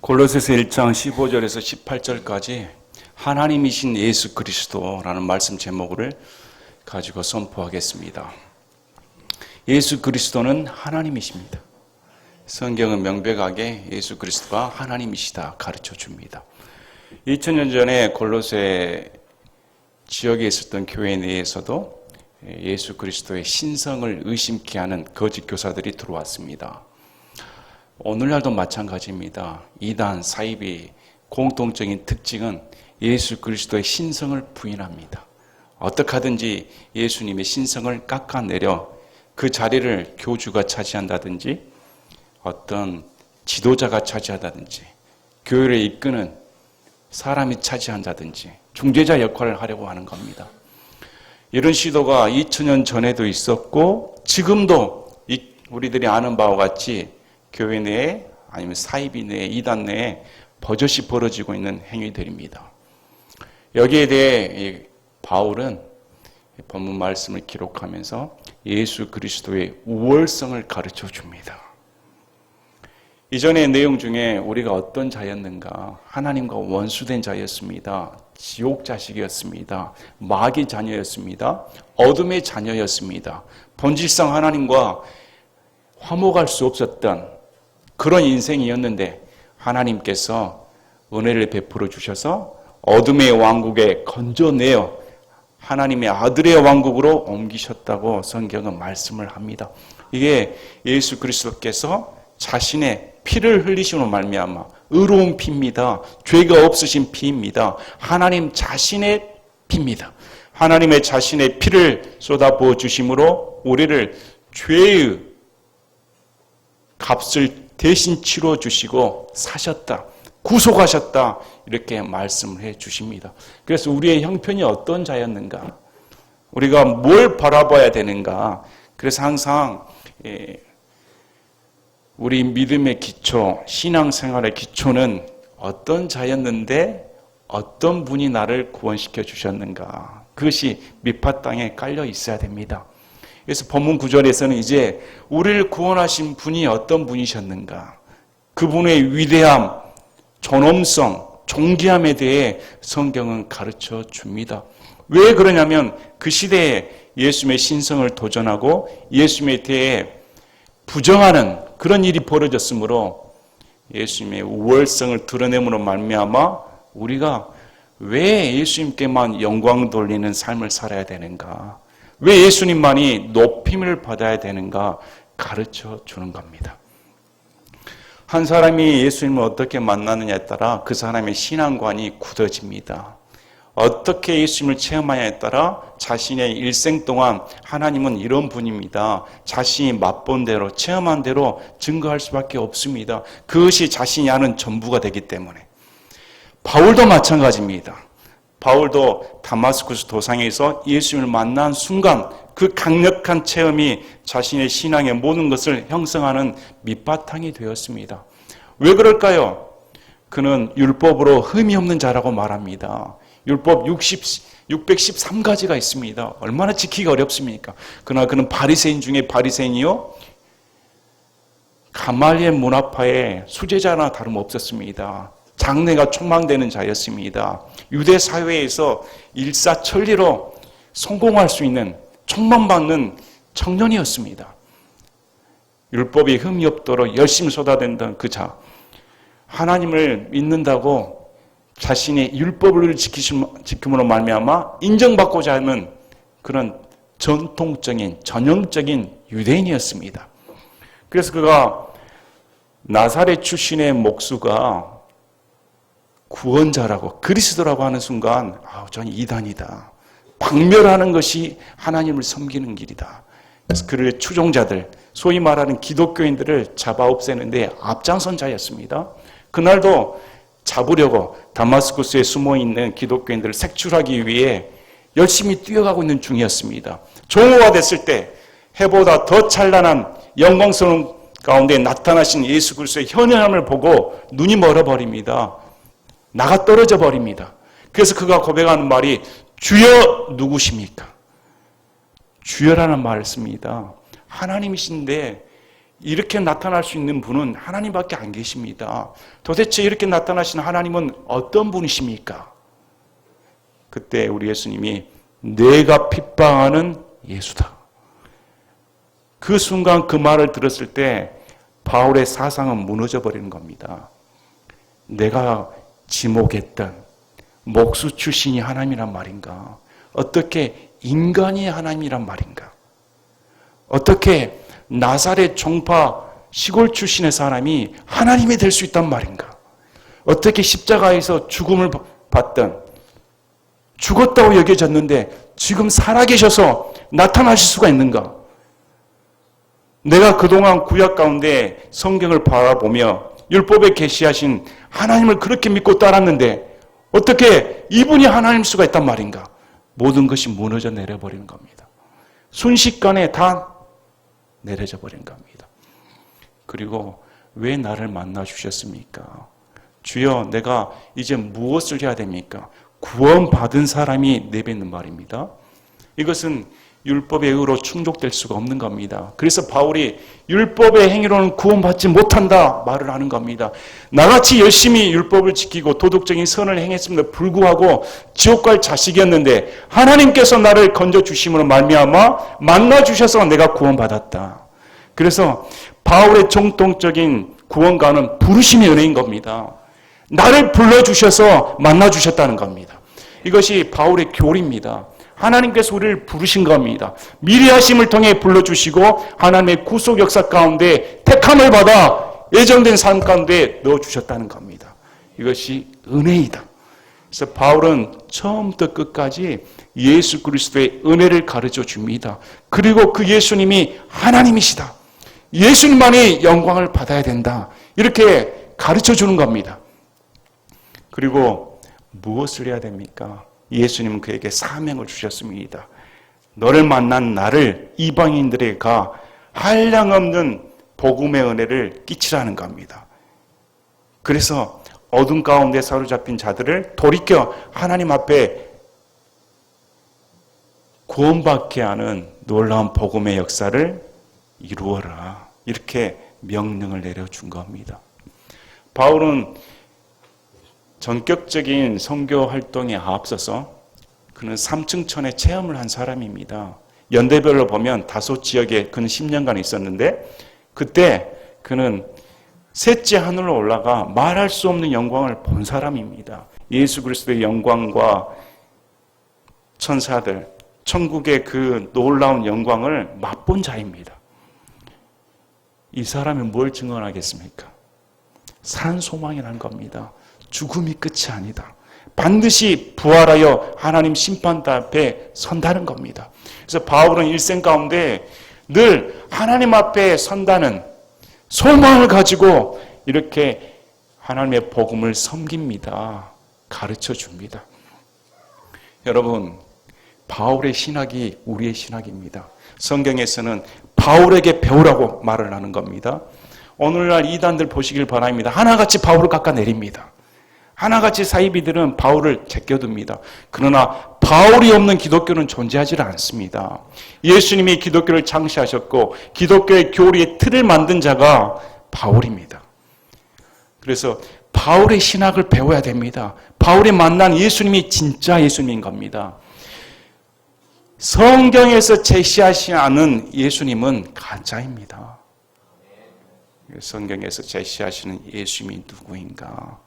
골로새서 1장 15절에서 18절까지 하나님이신 예수 그리스도라는 말씀 제목을 가지고 선포하겠습니다. 예수 그리스도는 하나님이십니다. 성경은 명백하게 예수 그리스도가 하나님이시다 가르쳐 줍니다. 2000년 전에 골로새 지역에 있었던 교회 내에서도 예수 그리스도의 신성을 의심케 하는 거짓 교사들이 들어왔습니다. 오늘날도 마찬가지입니다. 이단, 사이비 공통적인 특징은 예수 그리스도의 신성을 부인합니다. 어떻게 하든지 예수님의 신성을 깎아내려 그 자리를 교주가 차지한다든지 어떤 지도자가 차지한다든지 교회를 이끄는 사람이 차지한다든지 중재자 역할을 하려고 하는 겁니다. 이런 시도가 2000년 전에도 있었고 지금도 우리들이 아는 바와 같이 교회 내에 아니면 사이비 내에 이단 내에 버젓이 벌어지고 있는 행위들입니다. 여기에 대해 바울은 본문 말씀을 기록하면서 예수 그리스도의 우월성을 가르쳐 줍니다. 이전의 내용 중에 우리가 어떤 자였는가? 하나님과 원수된 자였습니다. 지옥 자식이었습니다. 마귀 자녀였습니다. 어둠의 자녀였습니다. 본질상 하나님과 화목할 수 없었던 그런 인생이었는데 하나님께서 은혜를 베풀어 주셔서 어둠의 왕국에 건져내어 하나님의 아들의 왕국으로 옮기셨다고 성경은 말씀을 합니다. 이게 예수 그리스도께서 자신의 피를 흘리심으로 말미암아 의로운 피입니다. 죄가 없으신 피입니다. 하나님 자신의 피입니다. 하나님의 자신의 피를 쏟아부어 주심으로 우리를 죄의 값을 대신 치러 주시고 사셨다. 구속하셨다. 이렇게 말씀을 해 주십니다. 그래서 우리의 형편이 어떤 자였는가? 우리가 뭘 바라봐야 되는가? 그래서 항상 우리 믿음의 기초, 신앙생활의 기초는 어떤 자였는데 어떤 분이 나를 구원시켜 주셨는가? 그것이 밑바탕에 깔려 있어야 됩니다. 그래서 본문 9절에서는 이제 우리를 구원하신 분이 어떤 분이셨는가? 그분의 위대함, 존엄성, 존귀함에 대해 성경은 가르쳐 줍니다. 왜 그러냐면 그 시대에 예수님의 신성을 도전하고 예수님에 대해 부정하는 그런 일이 벌어졌으므로 예수님의 우월성을 드러냄으로 말미암아 우리가 왜 예수님께만 영광 돌리는 삶을 살아야 되는가? 왜 예수님만이 높임을 받아야 되는가 가르쳐 주는 겁니다. 한 사람이 예수님을 어떻게 만나느냐에 따라 그 사람의 신앙관이 굳어집니다. 어떻게 예수님을 체험하냐에 따라 자신의 일생 동안 하나님은 이런 분입니다. 자신이 맛본 대로 체험한 대로 증거할 수밖에 없습니다. 그것이 자신이 아는 전부가 되기 때문에. 바울도 마찬가지입니다. 바울도 다마스쿠스 도상에서 예수님을 만난 순간 그 강력한 체험이 자신의 신앙의 모든 것을 형성하는 밑바탕이 되었습니다. 왜 그럴까요? 그는 율법으로 흠이 없는 자라고 말합니다. 율법 613가지가 있습니다. 얼마나 지키기가 어렵습니까? 그러나 그는 바리새인 중에 바리새인이요. 가말리엘 문화파의 수제자나 다름없었습니다. 장래가 촉망되는 자였습니다. 유대 사회에서 일사천리로 성공할 수 있는 촉망받는 청년이었습니다. 율법에 흠이 없도록 열심히 쏟아낸다는 그 자. 하나님을 믿는다고 자신의 율법을 지킴으로 말미암아 인정받고자 하는 그런 전통적인 전형적인 유대인이었습니다. 그래서 그가 나사렛 출신의 목수가 구원자라고 그리스도라고 하는 순간 전 이단이다. 박멸하는 것이 하나님을 섬기는 길이다. 그래서 그의 추종자들 소위 말하는 기독교인들을 잡아 없애는데 앞장선 자였습니다. 그날도 잡으려고 다마스쿠스에 숨어있는 기독교인들을 색출하기 위해 열심히 뛰어가고 있는 중이었습니다. 종호가 됐을 때 해보다 더 찬란한 영광스러운 가운데 나타나신 예수 그리스도의 현현함을 보고 눈이 멀어버립니다. 나가 떨어져 버립니다. 그래서 그가 고백하는 말이 주여 누구십니까? 주여라는 말을 씁니다. 하나님이신데 이렇게 나타날 수 있는 분은 하나님밖에 안 계십니다. 도대체 이렇게 나타나신 하나님은 어떤 분이십니까? 그때 우리 예수님이 내가 핍박하는 예수다. 그 순간 그 말을 들었을 때 바울의 사상은 무너져 버리는 겁니다. 내가 지목했던 목수 출신이 하나님이란 말인가? 어떻게 인간이 하나님이란 말인가? 어떻게 나사렛 종파 시골 출신의 사람이 하나님이 될 수 있단 말인가? 어떻게 십자가에서 죽음을 받던 죽었다고 여겨졌는데 지금 살아계셔서 나타나실 수가 있는가? 내가 그동안 구약 가운데 성경을 바라보며 율법에 계시하신 하나님을 그렇게 믿고 따랐는데 어떻게 이분이 하나님일 수가 있단 말인가? 모든 것이 무너져 내려버리는 겁니다. 순식간에 다 내려져 버린 겁니다. 그리고 왜 나를 만나 주셨습니까? 주여, 내가 이제 무엇을 해야 됩니까? 구원받은 사람이 내뱉는 말입니다. 이것은 율법의 의로 충족될 수가 없는 겁니다. 그래서 바울이 율법의 행위로는 구원받지 못한다 말을 하는 겁니다. 나같이 열심히 율법을 지키고 도덕적인 선을 행했음에도 불구하고 지옥 갈 자식이었는데 하나님께서 나를 건져주심으로 말미암아 만나주셔서 내가 구원받았다. 그래서 바울의 정통적인 구원과는 부르심의 은혜인 겁니다. 나를 불러주셔서 만나주셨다는 겁니다. 이것이 바울의 교리입니다. 하나님께서 우리를 부르신 겁니다. 미리 하심을 통해 불러주시고 하나님의 구속 역사 가운데 택함을 받아 예정된 삶 가운데 넣어주셨다는 겁니다. 이것이 은혜이다. 그래서 바울은 처음부터 끝까지 예수 그리스도의 은혜를 가르쳐 줍니다. 그리고 그 예수님이 하나님이시다. 예수님만이 영광을 받아야 된다. 이렇게 가르쳐 주는 겁니다. 그리고 무엇을 해야 됩니까? 예수님은 그에게 사명을 주셨습니다. 너를 만난 나를 이방인들에게 가 한량없는 복음의 은혜를 끼치라는 겁니다. 그래서 어둠 가운데 사로잡힌 자들을 돌이켜 하나님 앞에 구원받게 하는 놀라운 복음의 역사를 이루어라. 이렇게 명령을 내려준 겁니다. 바울은 전격적인 선교 활동에 앞서서 그는 3층천의 체험을 한 사람입니다. 연대별로 보면 다섯 지역에 그는 10년간 있었는데 그때 그는 셋째 하늘로 올라가 말할 수 없는 영광을 본 사람입니다. 예수 그리스도의 영광과 천사들, 천국의 그 놀라운 영광을 맛본 자입니다. 이 사람이 뭘 증언하겠습니까? 산 소망이라는 겁니다. 죽음이 끝이 아니다. 반드시 부활하여 하나님 심판대 앞에 선다는 겁니다. 그래서 바울은 일생 가운데 늘 하나님 앞에 선다는 소망을 가지고 이렇게 하나님의 복음을 섬깁니다. 가르쳐 줍니다. 여러분, 바울의 신학이 우리의 신학입니다. 성경에서는 바울에게 배우라고 말을 하는 겁니다. 오늘날 이단들 보시길 바랍니다. 하나같이 바울을 깎아내립니다. 하나같이 사이비들은 바울을 제껴둡니다. 그러나 바울이 없는 기독교는 존재하지 않습니다. 예수님이 기독교를 창시하셨고 기독교의 교리의 틀을 만든 자가 바울입니다. 그래서 바울의 신학을 배워야 됩니다. 바울이 만난 예수님이 진짜 예수님인 겁니다. 성경에서 제시하지 않은 예수님은 가짜입니다. 성경에서 제시하시는 예수님이 누구인가?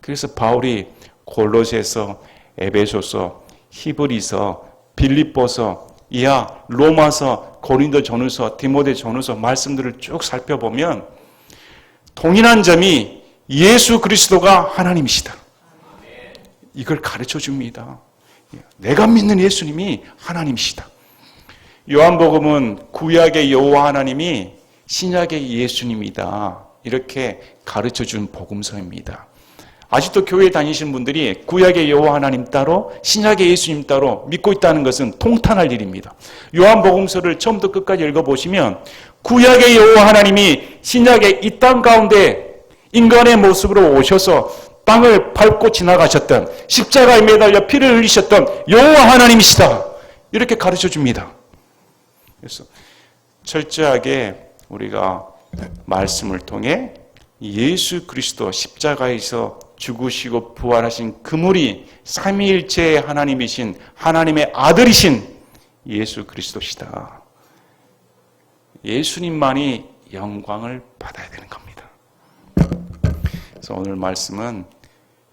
그래서 바울이 골로새서, 에베소서, 히브리서, 빌립보서, 이하, 로마서, 고린도전후서, 디모데전후서 말씀들을 쭉 살펴보면 동일한 점이 예수 그리스도가 하나님이시다. 이걸 가르쳐 줍니다. 내가 믿는 예수님이 하나님이시다. 요한복음은 구약의 여호와 하나님이 신약의 예수님이다. 이렇게 가르쳐 준 복음서입니다. 아직도 교회 다니시는 분들이 구약의 여호와 하나님 따로 신약의 예수님 따로 믿고 있다는 것은 통탄할 일입니다. 요한복음서를 처음부터 끝까지 읽어보시면 구약의 여호와 하나님이 신약의 이 땅 가운데 인간의 모습으로 오셔서 땅을 밟고 지나가셨던 십자가에 매달려 피를 흘리셨던 여호와 하나님이시다. 이렇게 가르쳐 줍니다. 그래서 철저하게 우리가 말씀을 통해 예수 그리스도 십자가에서 죽으시고 부활하신 그물이 삼위일체의 하나님이신 하나님의 아들이신 예수 그리스도시다. 예수님만이 영광을 받아야 되는 겁니다. 그래서 오늘 말씀은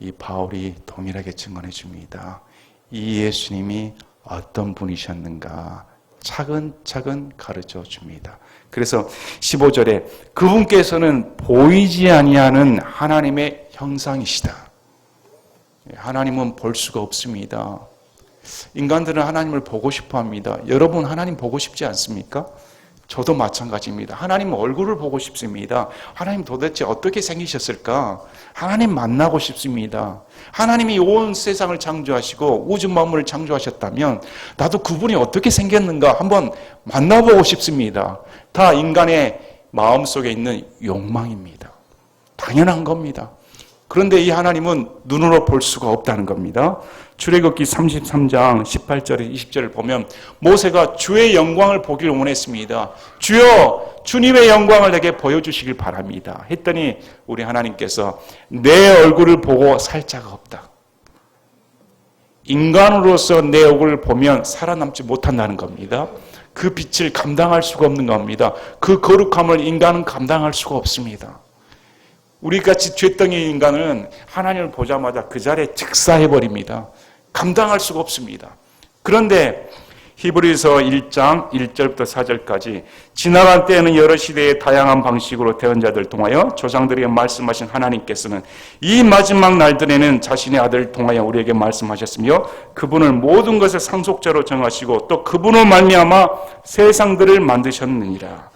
이 바울이 동일하게 증언해 줍니다. 이 예수님이 어떤 분이셨는가 차근차근 가르쳐 줍니다. 그래서 15절에 그분께서는 보이지 아니하는 하나님의 형상이시다. 하나님은 볼 수가 없습니다. 인간들은 하나님을 보고 싶어 합니다. 여러분 하나님 보고 싶지 않습니까? 저도 마찬가지입니다. 하나님 얼굴을 보고 싶습니다. 하나님 도대체 어떻게 생기셨을까? 하나님 만나고 싶습니다. 하나님이 온 세상을 창조하시고 우주 만물을 창조하셨다면 나도 그분이 어떻게 생겼는가 한번 만나보고 싶습니다. 다 인간의 마음속에 있는 욕망입니다. 당연한 겁니다. 그런데 이 하나님은 눈으로 볼 수가 없다는 겁니다. 출애굽기 33장 18절에 20절을 보면 모세가 주의 영광을 보기를 원했습니다. 주여 주님의 영광을 내게 보여주시길 바랍니다. 했더니 우리 하나님께서 내 얼굴을 보고 살 자가 없다. 인간으로서 내 얼굴을 보면 살아남지 못한다는 겁니다. 그 빛을 감당할 수가 없는 겁니다. 그 거룩함을 인간은 감당할 수가 없습니다. 우리같이 죄덩이 인간은 하나님을 보자마자 그 자리에 즉사해버립니다. 감당할 수가 없습니다. 그런데 히브리서 1장 1절부터 4절까지 지나간 때에는 여러 시대의 다양한 방식으로 대언자들을 통하여 조상들에게 말씀하신 하나님께서는 이 마지막 날들에는 자신의 아들을 통하여 우리에게 말씀하셨으며 그분을 모든 것의 상속자로 정하시고 또 그분을 말미암아 세상들을 만드셨느니라.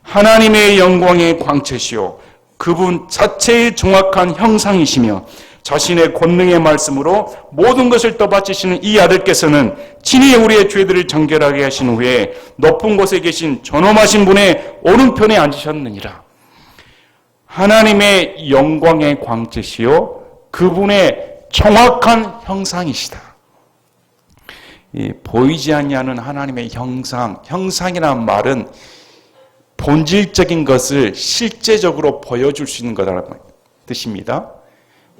하나님의 영광의 광채시요 그분 자체의 정확한 형상이시며 자신의 권능의 말씀으로 모든 것을 떠받치시는 이 아들께서는 친히 우리의 죄들을 정결하게 하신 후에 높은 곳에 계신 존엄하신 분의 오른편에 앉으셨느니라. 하나님의 영광의 광채시요 그분의 정확한 형상이시다. 이 보이지 아니하는 하나님의 형상이라는 말은 본질적인 것을 실제적으로 보여줄 수 있는 거라는 뜻입니다.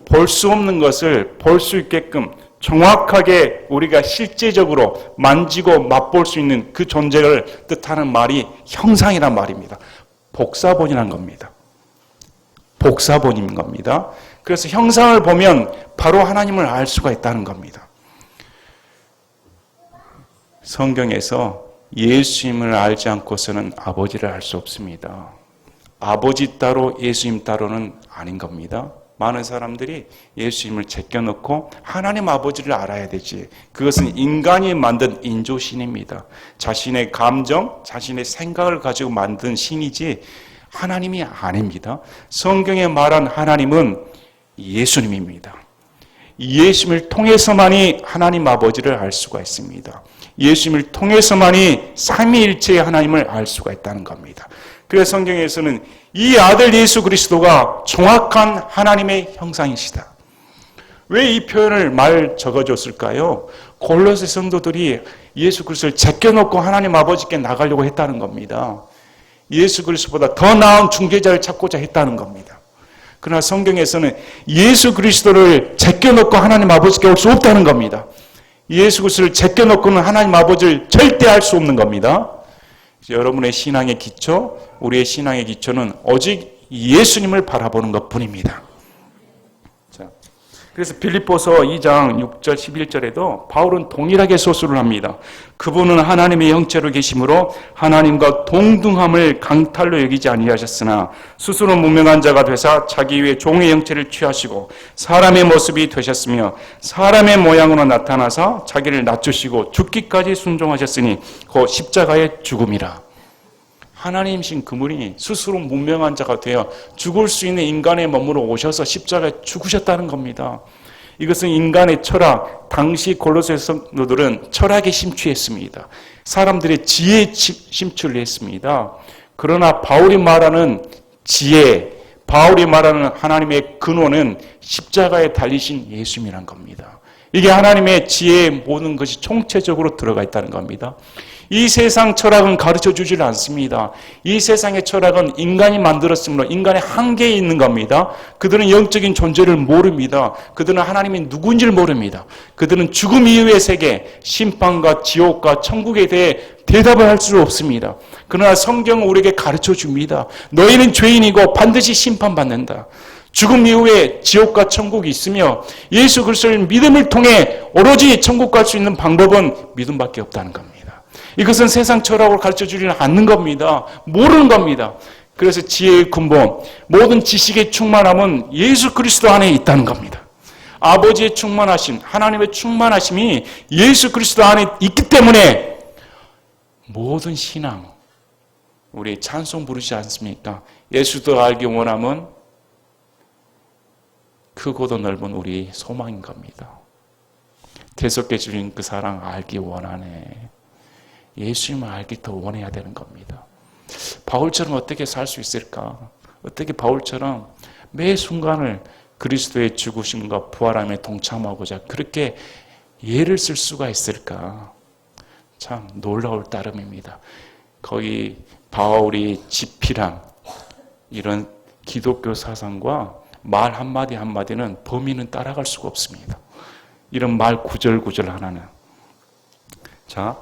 볼 수 없는 것을 볼 수 있게끔 정확하게 우리가 실제적으로 만지고 맛볼 수 있는 그 존재를 뜻하는 말이 형상이란 말입니다. 복사본이란 겁니다. 복사본인 겁니다. 그래서 형상을 보면 바로 하나님을 알 수가 있다는 겁니다. 성경에서 예수님을 알지 않고서는 아버지를 알 수 없습니다. 아버지 따로 예수님 따로는 아닌 겁니다. 많은 사람들이 예수님을 제껴놓고 하나님 아버지를 알아야 되지. 그것은 인간이 만든 인조신입니다. 자신의 감정, 자신의 생각을 가지고 만든 신이지 하나님이 아닙니다. 성경에 말한 하나님은 예수님입니다. 예수님을 통해서만이 하나님 아버지를 알 수가 있습니다. 예수님을 통해서만이 삼위일체의 하나님을 알 수가 있다는 겁니다. 그래서 성경에서는 이 아들 예수 그리스도가 정확한 하나님의 형상이시다. 왜 이 표현을 적어줬을까요? 골로새 성도들이 예수 그리스도를 제껴놓고 하나님 아버지께 나가려고 했다는 겁니다. 예수 그리스도보다 더 나은 중재자를 찾고자 했다는 겁니다. 그러나 성경에서는 예수 그리스도를 제껴놓고 하나님 아버지께 올 수 없다는 겁니다. 예수 그리스도를 제껴놓고는 하나님 아버지를 절대 알 수 없는 겁니다. 여러분의 신앙의 기초, 우리의 신앙의 기초는 오직 예수님을 바라보는 것뿐입니다. 자, 그래서 빌립보서 2장 6절 11절에도 바울은 동일하게 소수를 합니다. 그분은 하나님의 형체로 계심으로 하나님과 동등함을 강탈로 여기지 아니하셨으나 스스로 무명한 자가 되사 자기 위에 종의 형체를 취하시고 사람의 모습이 되셨으며 사람의 모양으로 나타나서 자기를 낮추시고 죽기까지 순종하셨으니 그 십자가의 죽음이라. 하나님이신 그분이 스스로 무명한 자가 되어 죽을 수 있는 인간의 몸으로 오셔서 십자가에 죽으셨다는 겁니다. 이것은 인간의 철학, 당시 골로새 성도들은 철학에 심취했습니다. 사람들의 지혜에 심취를 했습니다. 그러나 바울이 말하는 지혜, 바울이 말하는 하나님의 근원은 십자가에 달리신 예수님이란 겁니다. 이게 하나님의 지혜의 모든 것이 총체적으로 들어가 있다는 겁니다. 이 세상 철학은 가르쳐 주질 않습니다. 이 세상의 철학은 인간이 만들었으므로 인간의 한계에 있는 겁니다. 그들은 영적인 존재를 모릅니다. 그들은 하나님이 누군지를 모릅니다. 그들은 죽음 이후의 세계, 심판과 지옥과 천국에 대해 대답을 할 수 없습니다. 그러나 성경은 우리에게 가르쳐 줍니다. 너희는 죄인이고 반드시 심판받는다. 죽음 이후에 지옥과 천국이 있으며 예수 그리스도의 믿음을 통해 오로지 천국 갈 수 있는 방법은 믿음밖에 없다는 겁니다. 이것은 세상 철학으로 가르쳐 주지는 않는 겁니다. 모르는 겁니다. 그래서 지혜의 근본, 모든 지식의 충만함은 예수 그리스도 안에 있다는 겁니다. 아버지의 충만하심, 하나님의 충만하심이 예수 그리스도 안에 있기 때문에 모든 신앙, 우리 찬송 부르지 않습니까? 예수도 알기 원함은 크고도 넓은 우리 소망인 겁니다. 대속해 주신 그 사랑 알기 원하네. 예수님을 알기 더 원해야 되는 겁니다. 바울처럼 어떻게 살 수 있을까? 어떻게 바울처럼 매 순간을 그리스도의 죽으심과 부활함에 동참하고자 그렇게 예를 쓸 수가 있을까? 참 놀라울 따름입니다. 거의 바울이 집필한 이런 기독교 사상과 말 한마디 한마디는 범인은 따라갈 수가 없습니다. 이런 말 구절구절 하나는. 자,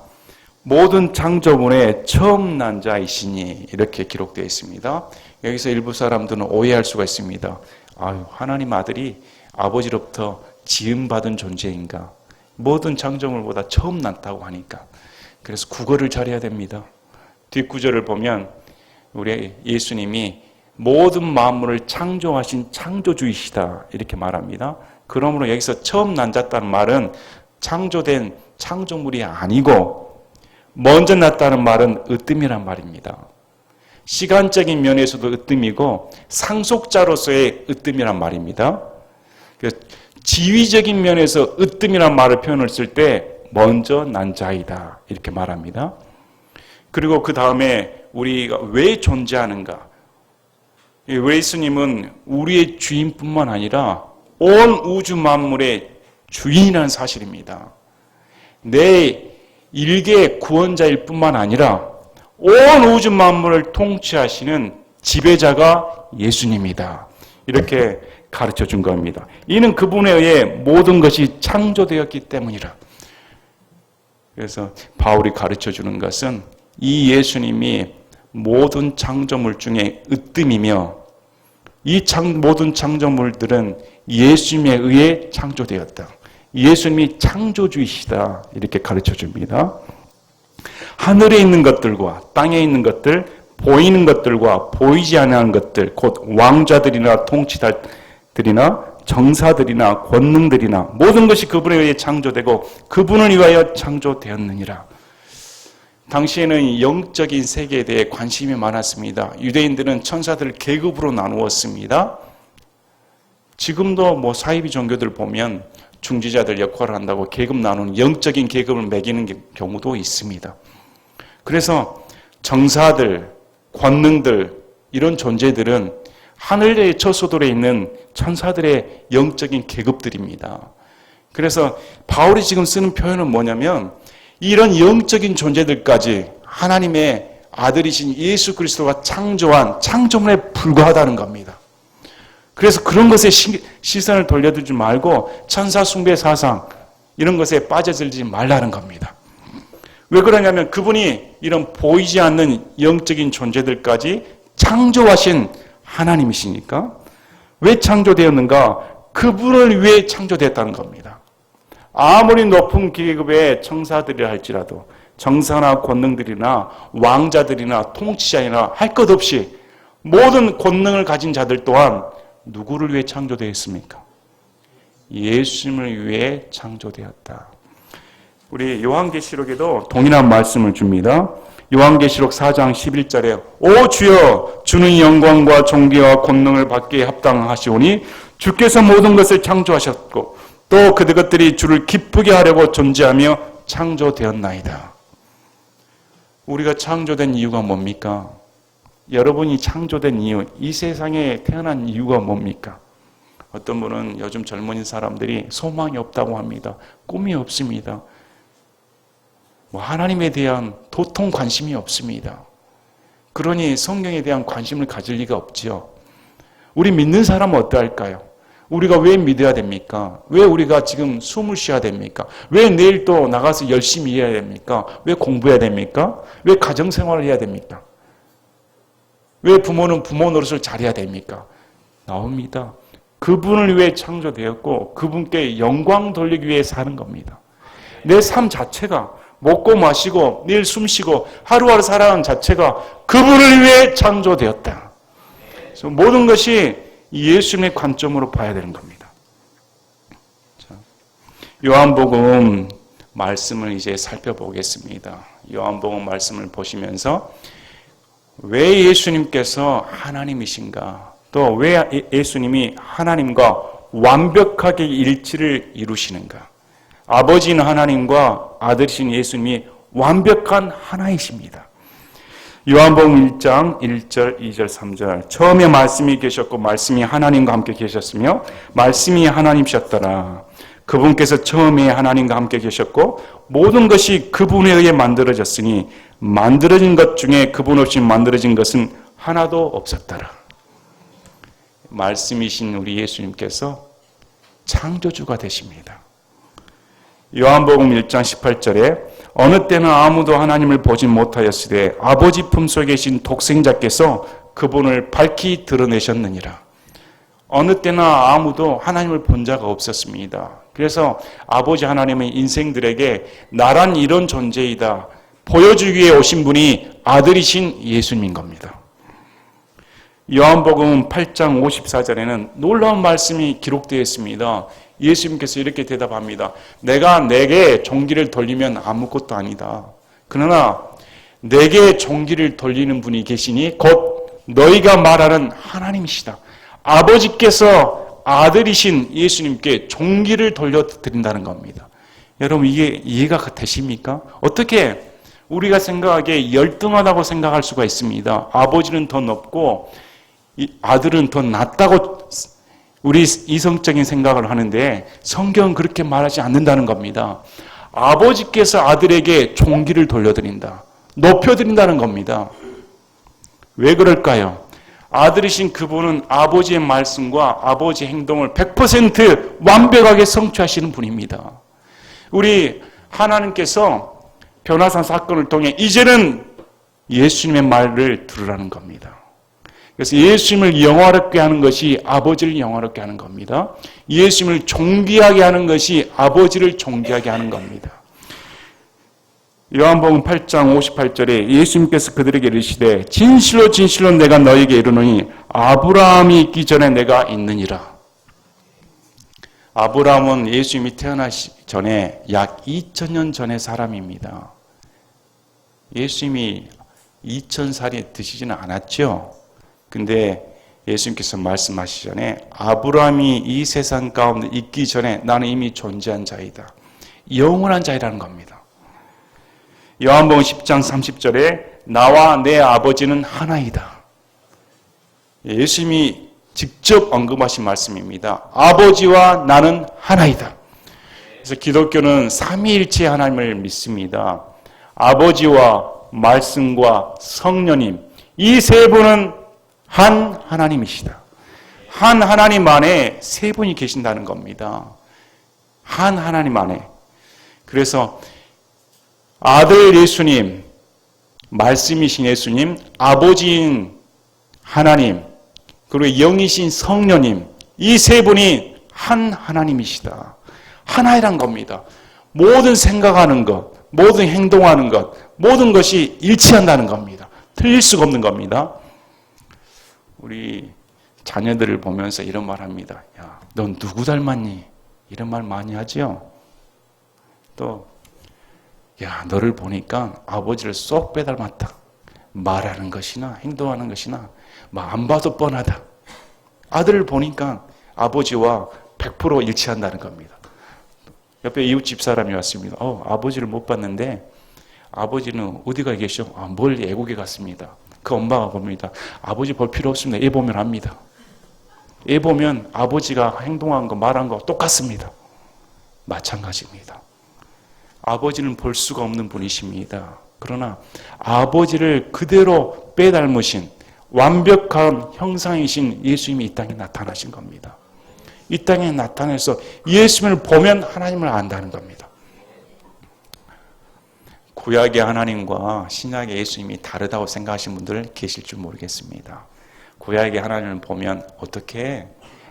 모든 창조물의 처음 난 자이시니 이렇게 기록되어 있습니다. 여기서 일부 사람들은 오해할 수가 있습니다. 아유, 하나님 아들이 아버지로부터 지음받은 존재인가? 모든 창조물보다 처음 났다고 하니까. 그래서 국어를 잘해야 됩니다. 뒷구절을 보면 우리 예수님이 모든 만물을 창조하신 창조주이시다 이렇게 말합니다. 그러므로 여기서 처음 난자다는 말은 창조된 창조물이 아니고 먼저 났다는 말은 으뜸이란 말입니다. 시간적인 면에서도 으뜸이고 상속자로서의 으뜸이란 말입니다. 지위적인 면에서 으뜸이란 말을 표현을 쓸 때 먼저 난 자이다 이렇게 말합니다. 그리고 그 다음에 우리가 왜 존재하는가? 예수님은 우리의 주인뿐만 아니라 온 우주 만물의 주인이라는 사실입니다. 내 일개의 구원자일 뿐만 아니라 온 우주 만물을 통치하시는 지배자가 예수님이다. 이렇게 가르쳐 준 겁니다. 이는 그분에 의해 모든 것이 창조되었기 때문이라. 그래서 바울이 가르쳐 주는 것은 이 예수님이 모든 창조물 중에 으뜸이며 이 모든 창조물들은 예수님에 의해 창조되었다. 예수님이 창조주이시다. 이렇게 가르쳐 줍니다. 하늘에 있는 것들과 땅에 있는 것들, 보이는 것들과 보이지 않는 것들, 곧 왕자들이나 통치자들이나 정사들이나 권능들이나 모든 것이 그분에 의해 창조되고 그분을 위하여 창조되었느니라. 당시에는 영적인 세계에 대해 관심이 많았습니다. 유대인들은 천사들을 계급으로 나누었습니다. 지금도 사이비 종교들 보면 중지자들 역할을 한다고 계급 나누는 영적인 계급을 매기는 경우도 있습니다. 그래서 정사들, 권능들 이런 존재들은 하늘의 처소들에 있는 천사들의 영적인 계급들입니다. 그래서 바울이 지금 쓰는 표현은 뭐냐면 이런 영적인 존재들까지 하나님의 아들이신 예수 그리스도가 창조한 창조물에 불과하다는 겁니다. 그래서 그런 것에 시선을 돌려두지 말고 천사 숭배 사상 이런 것에 빠져들지 말라는 겁니다. 왜 그러냐면 그분이 이런 보이지 않는 영적인 존재들까지 창조하신 하나님이시니까. 왜 창조되었는가? 그분을 위해 창조됐다는 겁니다. 아무리 높은 계급의 청사들이라 할지라도 정사나 권능들이나 왕자들이나 통치자이나 할 것 없이 모든 권능을 가진 자들 또한 누구를 위해 창조되었습니까? 예수님을 위해 창조되었다. 우리 요한계시록에도 동일한 말씀을 줍니다. 요한계시록 4장 11절에 오 주여 주는 영광과 존귀와 권능을 받기에 합당하시오니 주께서 모든 것을 창조하셨고 또 그것들이 주를 기쁘게 하려고 존재하며 창조되었나이다. 우리가 창조된 이유가 뭡니까? 여러분이 창조된 이유, 이 세상에 태어난 이유가 뭡니까? 어떤 분은 요즘 젊은 사람들이 소망이 없다고 합니다. 꿈이 없습니다. 하나님에 대한 도통 관심이 없습니다. 그러니 성경에 대한 관심을 가질 리가 없지요. 우리 믿는 사람은 어떠할까요? 우리가 왜 믿어야 됩니까? 왜 우리가 지금 숨을 쉬어야 됩니까? 왜 내일 또 나가서 열심히 일해야 됩니까? 왜 공부해야 됩니까? 왜 가정생활을 해야 됩니까? 왜 부모는 부모 노릇을 잘해야 됩니까? 나옵니다. 그분을 위해 창조되었고 그분께 영광 돌리기 위해 사는 겁니다. 내 삶 자체가 먹고 마시고 내일 숨쉬고 하루하루 살아가는 자체가 그분을 위해 창조되었다. 그래서 모든 것이 예수님의 관점으로 봐야 되는 겁니다. 자, 요한복음 말씀을 이제 살펴보겠습니다. 요한복음 말씀을 보시면서 왜 예수님께서 하나님이신가? 또 왜 예수님이 하나님과 완벽하게 일치를 이루시는가? 아버지는 하나님과 아들이신 예수님이 완벽한 하나이십니다. 요한복음 1장 1절, 2절, 3절 처음에 말씀이 계셨고 말씀이 하나님과 함께 계셨으며 말씀이 하나님이셨더라. 그분께서 처음에 하나님과 함께 계셨고 모든 것이 그분에 의해 만들어졌으니 만들어진 것 중에 그분 없이 만들어진 것은 하나도 없었더라. 말씀이신 우리 예수님께서 창조주가 되십니다. 요한복음 1장 18절에 어느 때는 아무도 하나님을 보지 못하였으되 아버지 품속에 계신 독생자께서 그분을 밝히 드러내셨느니라. 어느 때나 아무도 하나님을 본 자가 없었습니다. 그래서 아버지 하나님의 인생들에게 나란 이런 존재이다 보여주기 위해 오신 분이 아들이신 예수님인 겁니다. 요한복음 8장 54절에는 놀라운 말씀이 기록되어 있습니다. 예수님께서 이렇게 대답합니다. 내가 내게 종기를 돌리면 아무것도 아니다. 그러나 내게 종기를 돌리는 분이 계시니 곧 너희가 말하는 하나님이시다. 아버지께서 아들이신 예수님께 종기를 돌려드린다는 겁니다. 여러분 이게 이해가 되십니까? 어떻게 우리가 생각하기에 열등하다고 생각할 수가 있습니다. 아버지는 더 높고 아들은 더 낮다고 우리 이성적인 생각을 하는데 성경은 그렇게 말하지 않는다는 겁니다. 아버지께서 아들에게 종기를 돌려드린다. 높여드린다는 겁니다. 왜 그럴까요? 아들이신 그분은 아버지의 말씀과 아버지의 행동을 100% 완벽하게 성취하시는 분입니다. 우리 하나님께서 변화산 사건을 통해 이제는 예수님의 말을 들으라는 겁니다. 그래서 예수님을 영화롭게 하는 것이 아버지를 영화롭게 하는 겁니다. 예수님을 존귀하게 하는 것이 아버지를 존귀하게 하는 겁니다. 요한복음 8장 58절에 예수님께서 그들에게 이르시되 진실로 진실로 내가 너에게 이르노니 아브라함이 있기 전에 내가 있느니라. 아브라함은 예수님이 태어나기 전에 약 2000년 전의 사람입니다. 예수님이 2000살이 드시지는 않았죠. 근데 예수님께서 말씀하시기 전에 아브라함이 이 세상 가운데 있기 전에 나는 이미 존재한 자이다. 영원한 자이라는 겁니다. 요한복음 10장 30절에 나와 내 아버지는 하나이다. 예수님이 직접 언급하신 말씀입니다. 아버지와 나는 하나이다. 그래서 기독교는 삼위일체 하나님을 믿습니다. 아버지와 말씀과 성령님 이 세 분은 한 하나님이시다. 한 하나님 안에 세 분이 계신다는 겁니다. 한 하나님 안에. 그래서 아들 예수님, 말씀이신 예수님, 아버지인 하나님, 그리고 영이신 성령님, 이 세 분이 한 하나님이시다. 하나이란 겁니다. 모든 생각하는 것, 모든 행동하는 것, 모든 것이 일치한다는 겁니다. 틀릴 수가 없는 겁니다. 우리 자녀들을 보면서 이런 말 합니다. 야, 넌 누구 닮았니? 이런 말 많이 하죠. 또 야, 너를 보니까 아버지를 쏙 빼닮았다. 말하는 것이나 행동하는 것이나 안 봐도 뻔하다. 아들을 보니까 아버지와 100% 일치한다는 겁니다. 옆에 이웃 집사람이 왔습니다. 아버지를 못 봤는데 아버지는 어디가 계셔? 멀리 애국에 갔습니다. 그 엄마가 봅니다. 아버지 볼 필요 없습니다. 애 보면 압니다. 애 보면 아버지가 행동한 거 말한 거 똑같습니다. 마찬가지입니다. 아버지는 볼 수가 없는 분이십니다. 그러나 아버지를 그대로 빼닮으신 완벽한 형상이신 예수님이 이 땅에 나타나신 겁니다. 이 땅에 나타나서 예수님을 보면 하나님을 안다는 겁니다. 구약의 하나님과 신약의 예수님이 다르다고 생각하시는 분들 계실 줄 모르겠습니다. 구약의 하나님을 보면 어떻게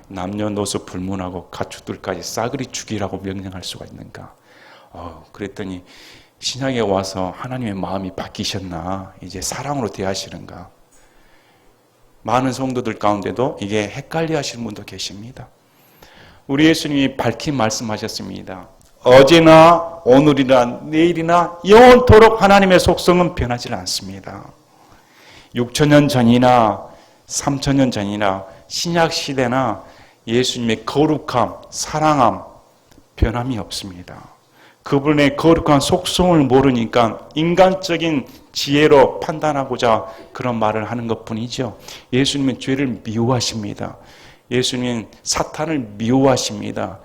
남녀노소 불문하고 가축들까지 싸그리 죽이라고 명령할 수가 있는가? 그랬더니 신약에 와서 하나님의 마음이 바뀌셨나? 이제 사랑으로 대하시는가? 많은 성도들 가운데도 이게 헷갈려 하시는 분도 계십니다. 우리 예수님이 밝히 말씀하셨습니다. 어제나 오늘이나 내일이나 영원토록 하나님의 속성은 변하지 않습니다. 6,000년 전이나 3,000년 전이나 신약 시대나 예수님의 거룩함, 사랑함, 변함이 없습니다. 그분의 거룩한 속성을 모르니까 인간적인 지혜로 판단하고자 그런 말을 하는 것뿐이죠. 예수님은 죄를 미워하십니다. 예수님은 사탄을 미워하십니다.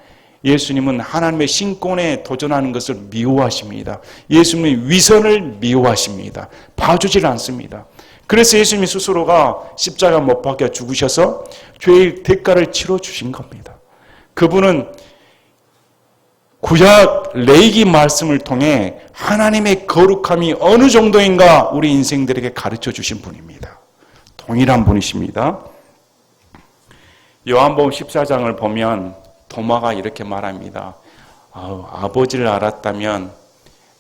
예수님은 하나님의 신권에 도전하는 것을 미워하십니다. 예수님은 위선을 미워하십니다. 봐주질 않습니다. 그래서 예수님 스스로가 십자가 못 박혀 죽으셔서 죄의 대가를 치러주신 겁니다. 그분은 구약 레위기 말씀을 통해 하나님의 거룩함이 어느 정도인가 우리 인생들에게 가르쳐 주신 분입니다. 동일한 분이십니다. 요한복음 14장을 보면 도마가 이렇게 말합니다. 아버지를 알았다면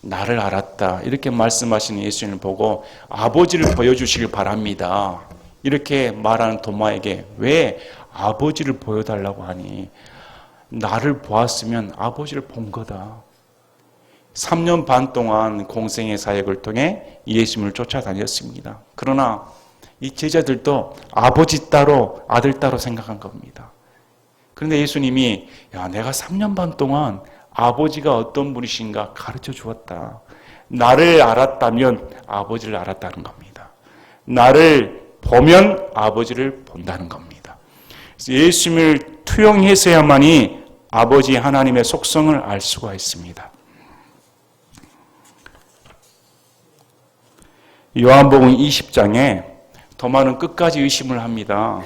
나를 알았다. 이렇게 말씀하시는 예수님을 보고 아버지를 보여주시길 바랍니다. 이렇게 말하는 도마에게 왜 아버지를 보여달라고 하니? 나를 보았으면 아버지를 본 거다. 3년 반 동안 공생의 사역을 통해 예수님을 쫓아다녔습니다. 그러나 이 제자들도 아버지 따로 아들 따로 생각한 겁니다. 그런데 예수님이 내가 3년 반 동안 아버지가 어떤 분이신가 가르쳐 주었다. 나를 알았다면 아버지를 알았다는 겁니다. 나를 보면 아버지를 본다는 겁니다. 예수님을 투영해서야만이 아버지 하나님의 속성을 알 수가 있습니다. 요한복음 20장에 도마는 끝까지 의심을 합니다.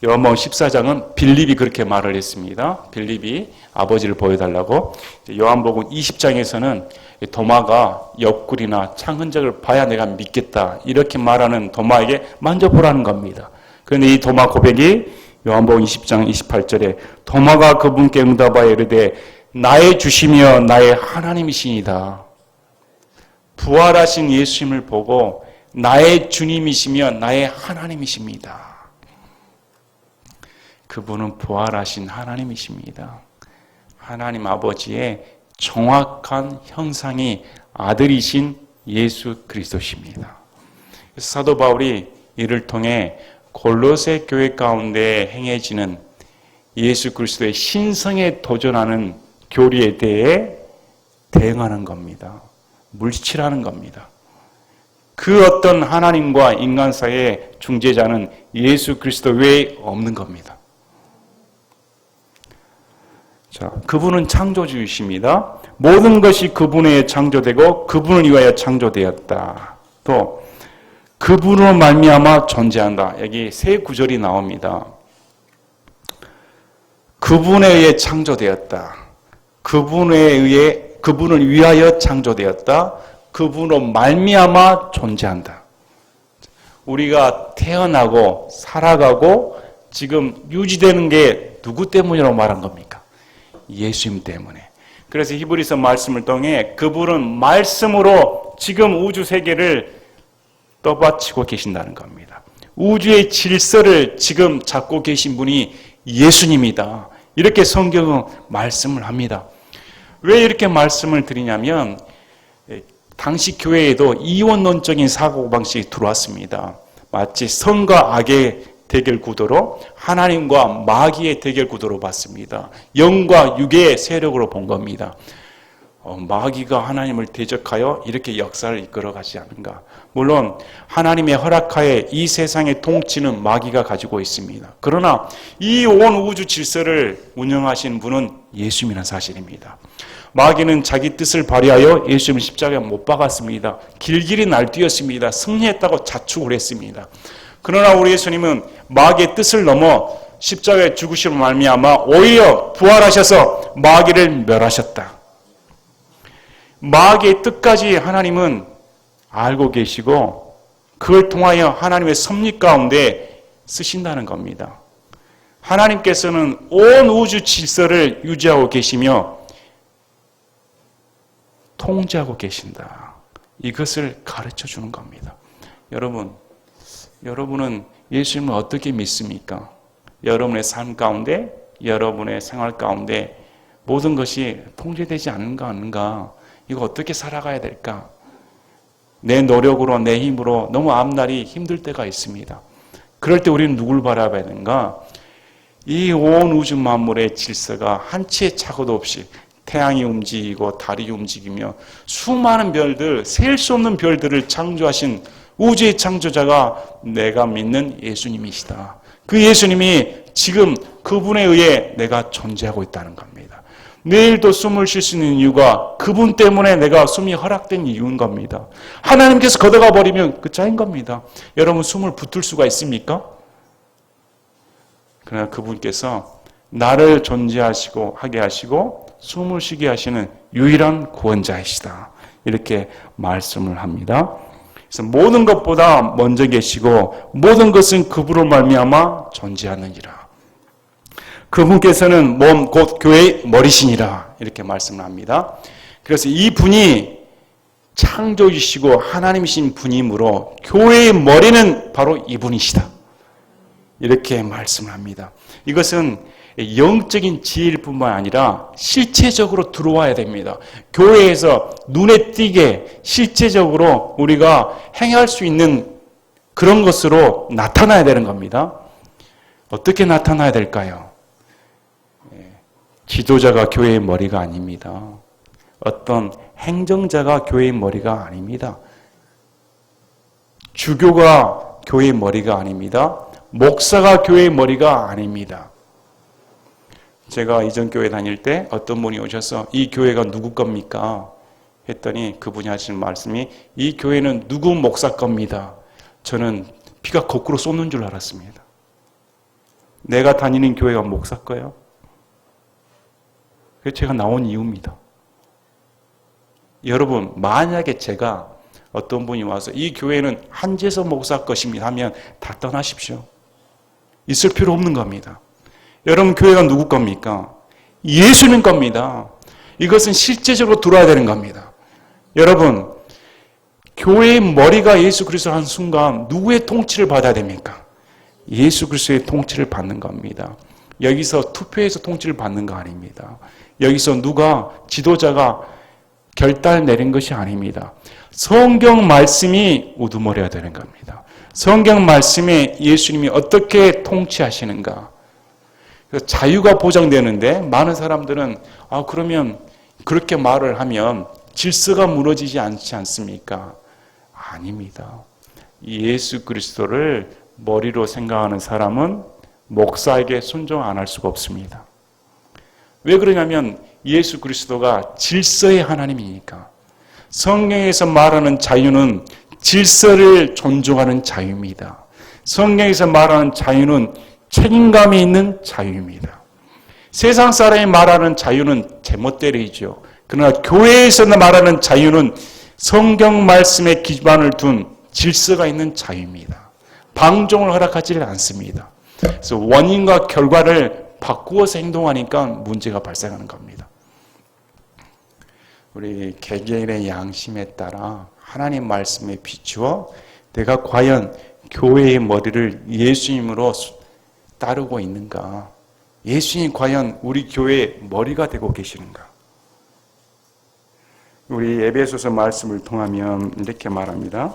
요한복음 14장은 빌립이 그렇게 말을 했습니다. 빌립이 아버지를 보여달라고. 요한복음 20장에서는 도마가 옆구리나 창 흔적을 봐야 내가 믿겠다 이렇게 말하는 도마에게 만져보라는 겁니다. 그런데 이 도마 고백이 요한복음 20장 28절에 도마가 그분께 응답하여 이르되 나의 주시며 나의 하나님이시니이다. 부활하신 예수님을 보고 나의 주님이시며 나의 하나님이십니다. 그분은 부활하신 하나님이십니다. 하나님 아버지의 정확한 형상이 아들이신 예수 그리스도십니다. 사도 바울이 이를 통해 골로새 교회 가운데 행해지는 예수 그리스도의 신성에 도전하는 교리에 대해 대응하는 겁니다. 물리치라는 겁니다. 그 어떤 하나님과 인간 사이의 중재자는 예수 그리스도 외에 없는 겁니다. 자, 그분은 창조주이십니다. 모든 것이 그분에 의해 창조되고 그분을 위하여 창조되었다. 또 그분으로 말미암아 존재한다. 여기 세 구절이 나옵니다. 그분에 의해 창조되었다. 그분을 위하여 창조되었다. 그분으로 말미암아 존재한다. 우리가 태어나고 살아가고 지금 유지되는 게 누구 때문이라고 말한 겁니까? 예수님 때문에. 그래서 히브리서 말씀을 통해 그분은 말씀으로 지금 우주 세계를 떠받치고 계신다는 겁니다. 우주의 질서를 지금 잡고 계신 분이 예수님이다. 이렇게 성경은 말씀을 합니다. 왜 이렇게 말씀을 드리냐면 당시 교회에도 이원론적인 사고방식이 들어왔습니다. 마치 선과 악의 대결 구도로 하나님과 마귀의 대결 구도로 봤습니다. 영과 육의 세력으로 본 겁니다. 마귀가 하나님을 대적하여 이렇게 역사를 이끌어가지 않은가. 물론 하나님의 허락하에 이 세상의 통치는 마귀가 가지고 있습니다. 그러나 이 온 우주 질서를 운영하신 분은 예수님이라는 사실입니다. 마귀는 자기 뜻을 발휘하여 예수님을 십자가에 못 박았습니다. 길길이 날뛰었습니다. 승리했다고 자축을 했습니다. 그러나 우리 예수님은 마귀의 뜻을 넘어 십자가에 죽으심으로 말미암아 오히려 부활하셔서 마귀를 멸하셨다. 마귀의 뜻까지 하나님은 알고 계시고 그걸 통하여 하나님의 섭리 가운데 쓰신다는 겁니다. 하나님께서는 온 우주 질서를 유지하고 계시며 통제하고 계신다. 이것을 가르쳐 주는 겁니다. 여러분은 예수님을 어떻게 믿습니까? 여러분의 삶 가운데, 여러분의 생활 가운데 모든 것이 통제되지 않는가? 이거 어떻게 살아가야 될까? 내 노력으로, 내 힘으로 너무 앞날이 힘들 때가 있습니다. 그럴 때 우리는 누굴 바라봐야 되는가? 이 온 우주 만물의 질서가 한치의 착오도 없이 태양이 움직이고 달이 움직이며 수많은 별들, 셀 수 없는 별들을 창조하신 우주의 창조자가 내가 믿는 예수님이시다. 그 예수님이 지금 그분에 의해 내가 존재하고 있다는 겁니다. 내일도 숨을 쉴 수 있는 이유가 그분 때문에 내가 숨이 허락된 이유인 겁니다. 하나님께서 걷어가 버리면 끝장인 겁니다. 여러분 숨을 붙을 수가 있습니까? 그러나 그분께서 나를 존재하시고 하게 하시고 숨을 쉬게 하시는 유일한 구원자이시다. 이렇게 말씀을 합니다. 그래서 모든 것보다 먼저 계시고 모든 것은 그분으로 말미암아 존재하느니라. 그분께서는 몸 곧 교회의 머리시니라. 이렇게 말씀을 합니다. 그래서 이 분이 창조주시고 하나님이신 분이므로 교회의 머리는 바로 이분이시다. 이렇게 말씀을 합니다. 이것은 영적인 지혜일 뿐만 아니라 실체적으로 들어와야 됩니다. 교회에서 눈에 띄게 실제적으로 우리가 행할 수 있는 그런 것으로 나타나야 되는 겁니다. 어떻게 나타나야 될까요? 지도자가 교회의 머리가 아닙니다. 어떤 행정자가 교회의 머리가 아닙니다. 주교가 교회의 머리가 아닙니다. 목사가 교회의 머리가 아닙니다. 제가 이전 교회 다닐 때 어떤 분이 오셔서 이 교회가 누구 겁니까? 했더니 그분이 하시는 말씀이 이 교회는 누구 목사 겁니다. 저는 피가 거꾸로 쏟는 줄 알았습니다. 내가 다니는 교회가 목사 거예요? 그래서 제가 나온 이유입니다. 여러분 만약에 제가 어떤 분이 와서 이 교회는 한재석 목사 것입니다 하면 다 떠나십시오. 있을 필요 없는 겁니다. 여러분 교회가 누구 겁니까? 예수님 겁니다. 이것은 실제적으로 들어야 되는 겁니다. 여러분 교회의 머리가 예수 그리스도 한 순간 누구의 통치를 받아야 됩니까? 예수 그리스도의 통치를 받는 겁니다. 여기서 투표해서 통치를 받는 거 아닙니다. 여기서 누가 지도자가 결단을 내린 것이 아닙니다. 성경 말씀이 우두머리가 되는 겁니다. 성경 말씀에 예수님이 어떻게 통치하시는가. 자유가 보장되는데 많은 사람들은 그러면 그렇게 말을 하면 질서가 무너지지 않지 않습니까? 아닙니다. 예수 그리스도를 머리로 생각하는 사람은 목사에게 순종 안 할 수가 없습니다. 왜 그러냐면 예수 그리스도가 질서의 하나님이니까. 성경에서 말하는 자유는 질서를 존중하는 자유입니다. 성경에서 말하는 자유는 책임감이 있는 자유입니다. 세상 사람이 말하는 자유는 제멋대로이죠. 그러나 교회에서 말하는 자유는 성경 말씀에 기반을 둔 질서가 있는 자유입니다. 방종을 허락하지 않습니다. 그래서 원인과 결과를 바꾸어서 행동하니까 문제가 발생하는 겁니다. 우리 개개인의 양심에 따라 하나님 말씀에 비추어 내가 과연 교회의 머리를 예수님으로 따르고 있는가? 예수님 과연 우리 교회의 머리가 되고 계시는가? 우리 에베소서 말씀을 통하면 이렇게 말합니다.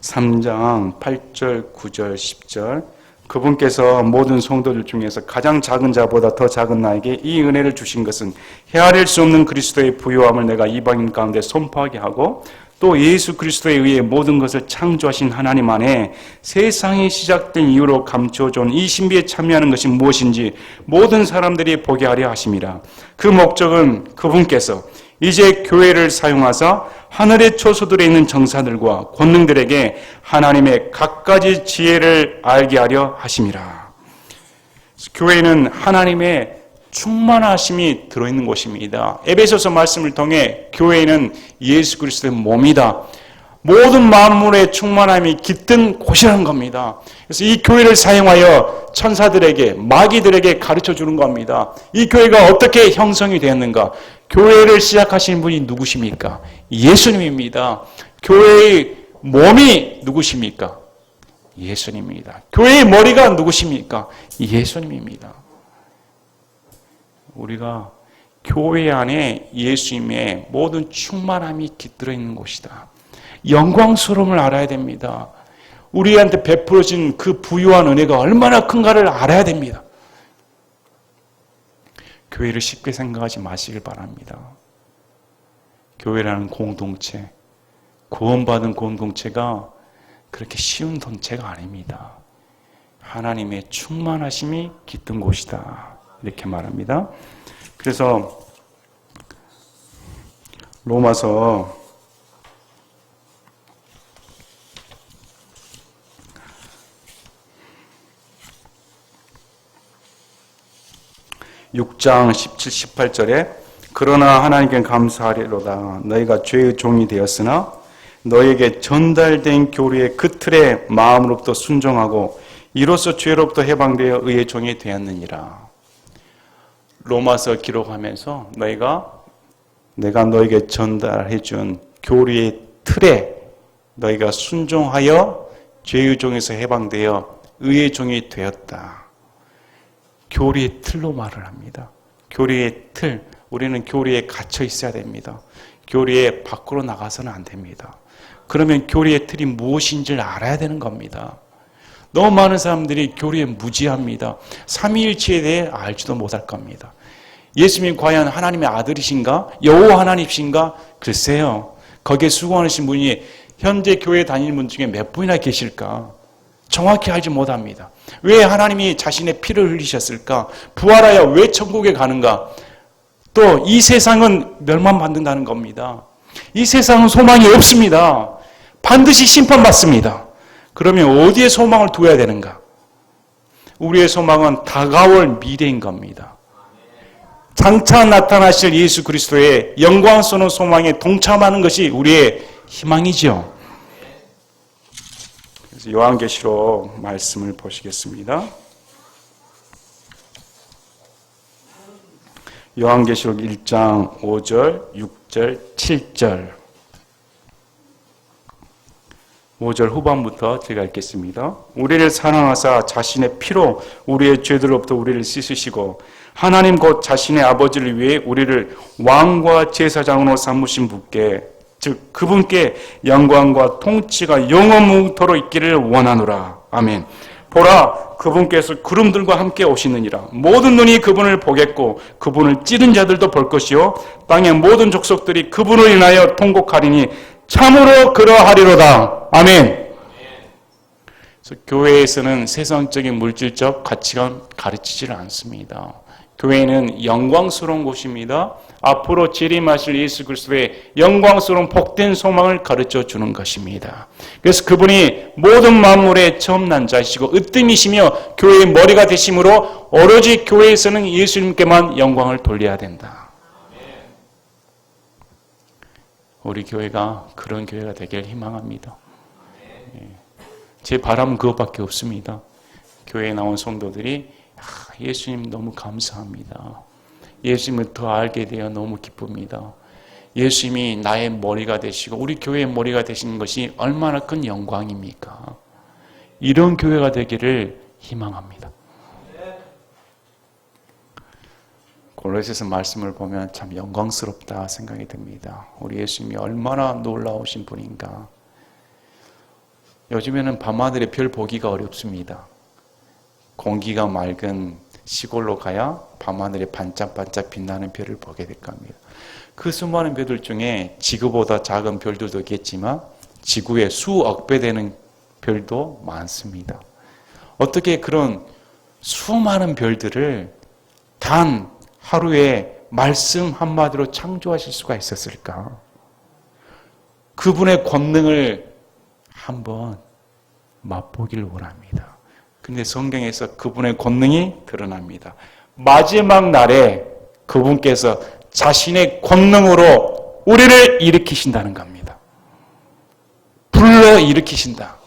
3장 8절, 9절, 10절 그분께서 모든 성도들 중에서 가장 작은 자보다 더 작은 나에게 이 은혜를 주신 것은 헤아릴 수 없는 그리스도의 부요함을 내가 이방인 가운데 선포하게 하고 또 예수 그리스도에 의해 모든 것을 창조하신 하나님 안에 세상이 시작된 이후로 감추어져 온 이 신비에 참여하는 것이 무엇인지 모든 사람들이 보게 하려 하심이라. 그 목적은 그분께서 이제 교회를 사용하사 하늘의 초소들에 있는 정사들과 권능들에게 하나님의 갖가지 지혜를 알게 하려 하심이라. 교회는 하나님의 충만하심이 들어있는 곳입니다. 에베소서 말씀을 통해 교회는 예수 그리스도의 몸이다. 모든 만물의 충만함이 깃든 곳이라는 겁니다. 그래서 이 교회를 사용하여 천사들에게, 마귀들에게 가르쳐 주는 겁니다. 이 교회가 어떻게 형성이 되었는가? 교회를 시작하신 분이 누구십니까? 예수님입니다. 교회의 몸이 누구십니까? 예수님입니다. 교회의 머리가 누구십니까? 예수님입니다. 우리가 교회 안에 예수님의 모든 충만함이 깃들어 있는 곳이다. 영광스러움을 알아야 됩니다. 우리한테 베풀어진 그 부유한 은혜가 얼마나 큰가를 알아야 됩니다. 교회를 쉽게 생각하지 마시길 바랍니다. 교회라는 공동체, 구원받은 공동체가 그렇게 쉬운 동체가 아닙니다. 하나님의 충만하심이 깃든 곳이다. 이렇게 말합니다. 그래서 로마서 6장 17, 18절에 그러나 하나님께 감사하리로다. 너희가 죄의 종이 되었으나 너에게 전달된 교리의 그 틀에 마음으로부터 순종하고 이로써 죄로부터 해방되어 의의 종이 되었느니라. 로마서 기록하면서 내가 너에게 전달해 준 교리의 틀에 너희가 순종하여 죄의 종에서 해방되어 의의 종이 되었다. 교리의 틀로 말을 합니다. 교리의 틀, 우리는 교리에 갇혀 있어야 됩니다. 교리에 밖으로 나가서는 안 됩니다. 그러면 교리의 틀이 무엇인지를 알아야 되는 겁니다. 너무 많은 사람들이 교리에 무지합니다. 삼위일체에 대해 알지도 못할 겁니다. 예수님 과연 하나님의 아들이신가? 여호와 하나님이신가? 글쎄요. 거기에 수고하신 분이 현재 교회 다니는 분 중에 몇 분이나 계실까? 정확히 알지 못합니다. 왜 하나님이 자신의 피를 흘리셨을까? 부활하여 왜 천국에 가는가? 또 이 세상은 멸망받는다는 겁니다. 이 세상은 소망이 없습니다. 반드시 심판받습니다. 그러면 어디에 소망을 두어야 되는가? 우리의 소망은 다가올 미래인 겁니다. 장차 나타나실 예수 그리스도의 영광스러운 소망에 동참하는 것이 우리의 희망이죠. 그래서 요한계시록 말씀을 보시겠습니다. 요한계시록 1장 5절, 6절, 7절 5절 후반부터 제가 읽겠습니다. 우리를 사랑하사 자신의 피로 우리의 죄들로부터 우리를 씻으시고 하나님 곧 자신의 아버지를 위해 우리를 왕과 제사장으로 삼으신 분께 즉 그분께 영광과 통치가 영원무토록 있기를 원하노라. 아멘. 보라 그분께서 구름들과 함께 오시느니라. 모든 눈이 그분을 보겠고 그분을 찌른 자들도 볼 것이요 땅의 모든 족속들이 그분을 인하여 통곡하리니 참으로 그러하리로다. 아멘. 그래서 교회에서는 세상적인 물질적 가치관 가르치지를 않습니다. 교회는 영광스러운 곳입니다. 앞으로 재림하실 예수 그리스도의 영광스러운 복된 소망을 가르쳐 주는 것입니다. 그래서 그분이 모든 만물의 처음 난 자이시고 으뜸이시며 교회의 머리가 되심으로 오로지 교회에서는 예수님께만 영광을 돌려야 된다. 우리 교회가 그런 교회가 되길 희망합니다. 제 바람은 그것밖에 없습니다. 교회에 나온 성도들이 예수님 너무 감사합니다. 예수님을 더 알게 되어 너무 기쁩니다. 예수님이 나의 머리가 되시고 우리 교회의 머리가 되시는 것이 얼마나 큰 영광입니까? 이런 교회가 되기를 희망합니다. 골로새서 말씀을 보면 참 영광스럽다 생각이 듭니다. 우리 예수님이 얼마나 놀라우신 분인가. 요즘에는 밤하늘의 별 보기가 어렵습니다. 공기가 맑은 시골로 가야 밤하늘에 반짝반짝 빛나는 별을 보게 될 겁니다. 그 수많은 별들 중에 지구보다 작은 별들도 있겠지만 지구의 수억 배 되는 별도 많습니다. 어떻게 그런 수많은 별들을 단 하루에 말씀 한마디로 창조하실 수가 있었을까? 그분의 권능을 한번 맛보길 원합니다. 근데 성경에서 그분의 권능이 드러납니다. 마지막 날에 그분께서 자신의 권능으로 우리를 일으키신다는 겁니다. 불러 일으키신다.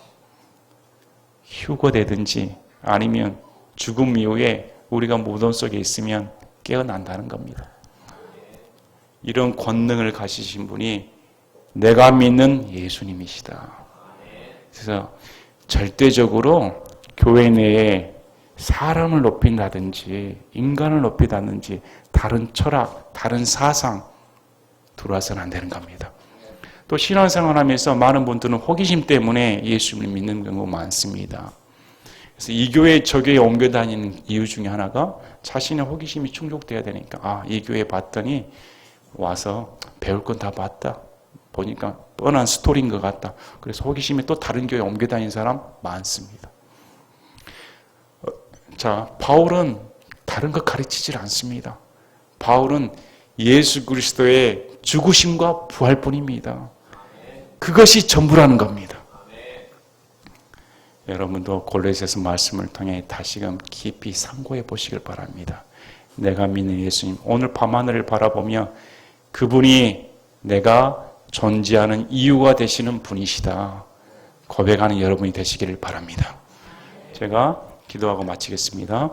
휴거되든지 아니면 죽음 이후에 우리가 무덤 속에 있으면 깨어난다는 겁니다. 이런 권능을 가지신 분이 내가 믿는 예수님이시다. 그래서 절대적으로 교회 내에 사람을 높인다든지 인간을 높이다든지 다른 철학, 다른 사상 들어와서는 안 되는 겁니다. 또 신앙생활하면서 많은 분들은 호기심 때문에 예수님을 믿는 경우가 많습니다. 그래서 이 교회 저 교회에 옮겨 다니는 이유 중에 하나가 자신의 호기심이 충족돼야 되니까 이 교회 봤더니 와서 배울 건 다 봤다. 보니까 뻔한 스토리인 것 같다. 그래서 호기심에 또 다른 교회에 옮겨 다니는 사람 많습니다. 자, 바울은 다른 것 가르치질 않습니다. 바울은 예수 그리스도의 죽으심과 부활뿐입니다. 그것이 전부라는 겁니다. 여러분도 골로새서 말씀을 통해 다시금 깊이 상고해 보시길 바랍니다. 내가 믿는 예수님, 오늘 밤하늘을 바라보며 그분이 내가 존재하는 이유가 되시는 분이시다 고백하는 여러분이 되시기를 바랍니다. 제가 기도하고 마치겠습니다.